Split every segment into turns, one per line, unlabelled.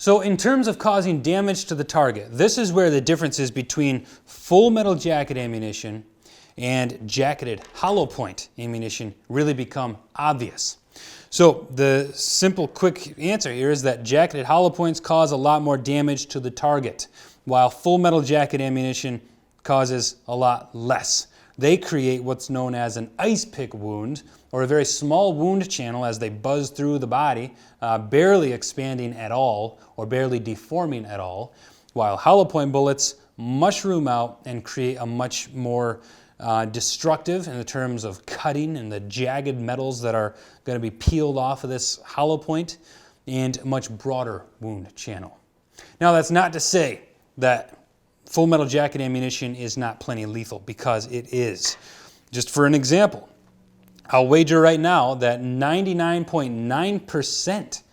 So in terms of causing damage to the target, this is where the differences between full metal jacket ammunition and jacketed hollow point ammunition really become obvious. So the simple, quick answer here is that jacketed hollow points cause a lot more damage to the target, while full metal jacket ammunition causes a lot less. They create what's known as an ice pick wound, or a very small wound channel as they buzz through the body, barely expanding at all or barely deforming at all, while hollow point bullets mushroom out and create a much more destructive in the terms of cutting and the jagged metals that are going to be peeled off of this hollow point, and much broader wound channel. Now, that's not to say that full metal jacket ammunition is not plenty lethal, because it is. Just for an example, I'll wager right now that 99.9%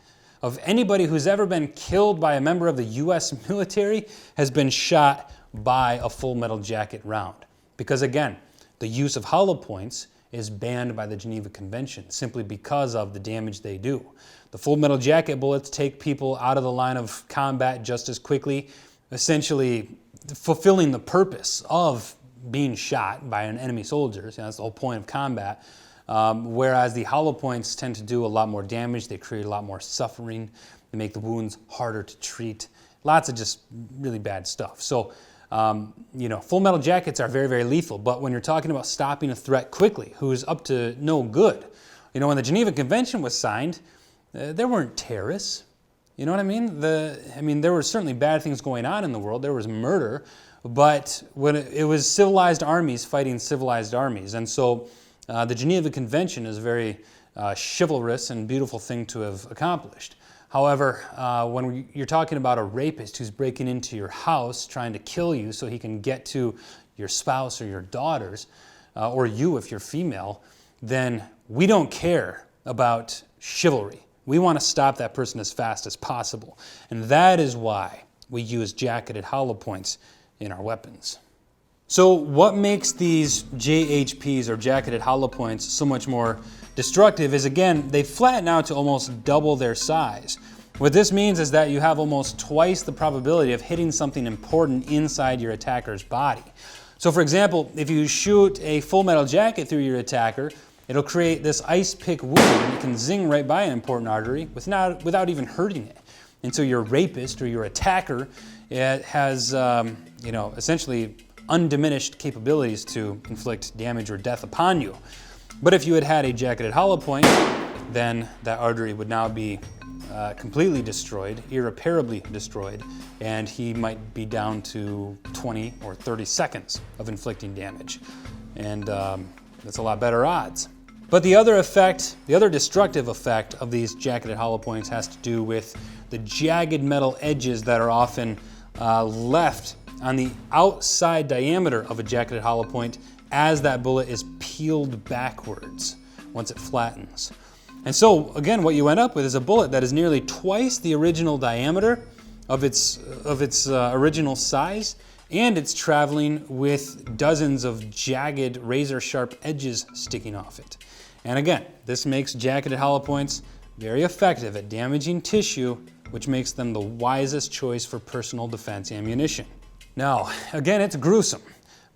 of anybody who's ever been killed by a member of the U.S. military has been shot by a full metal jacket round. Because again, the use of hollow points is banned by the Geneva Conventions simply because of the damage they do. The full metal jacket bullets take people out of the line of combat just as quickly, essentially fulfilling the purpose of being shot by an enemy soldier. So that's the whole point of combat. Whereas the hollow points tend to do a lot more damage. They create a lot more suffering. They make the wounds harder to treat. Lots of just really bad stuff. So, full metal jackets are very, very lethal. But when you're talking about stopping a threat quickly, who's up to no good, when the Geneva Convention was signed, there weren't terrorists. You know what I mean? There were certainly bad things going on in the world. There was murder, but when it was civilized armies fighting civilized armies. And so the Geneva Convention is a very chivalrous and beautiful thing to have accomplished. However, when you're talking about a rapist who's breaking into your house trying to kill you so he can get to your spouse or your daughters, or you if you're female, then we don't care about chivalry. We want to stop that person as fast as possible. And that is why we use jacketed hollow points in our weapons. So what makes these JHPs, or jacketed hollow points, so much more destructive is, again, they flatten out to almost double their size. What this means is that you have almost twice the probability of hitting something important inside your attacker's body. So for example, if you shoot a full metal jacket through your attacker, it'll create this ice pick wound, and it can zing right by an important artery without even hurting it. And so your rapist or your attacker, it has essentially undiminished capabilities to inflict damage or death upon you. But if you had had a jacketed hollow point, then that artery would now be completely destroyed, irreparably destroyed, and he might be down to 20 or 30 seconds of inflicting damage. And that's a lot better odds. But the other destructive effect of these jacketed hollow points has to do with the jagged metal edges that are often left on the outside diameter of a jacketed hollow point as that bullet is peeled backwards once it flattens. And so, again, what you end up with is a bullet that is nearly twice the original diameter of its original size, and it's traveling with dozens of jagged, razor-sharp edges sticking off it. And again, this makes jacketed hollow points very effective at damaging tissue, which makes them the wisest choice for personal defense ammunition. Now, again, it's gruesome,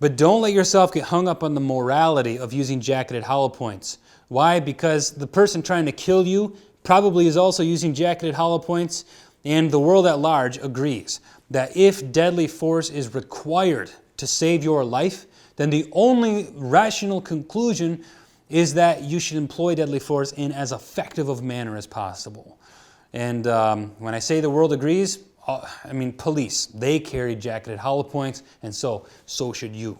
but don't let yourself get hung up on the morality of using jacketed hollow points. Why? Because the person trying to kill you probably is also using jacketed hollow points, and the world at large agrees that if deadly force is required to save your life, then the only rational conclusion is that you should employ deadly force in as effective of manner as possible. And when I say the world agrees, police, they carry jacketed hollow points, and so should you.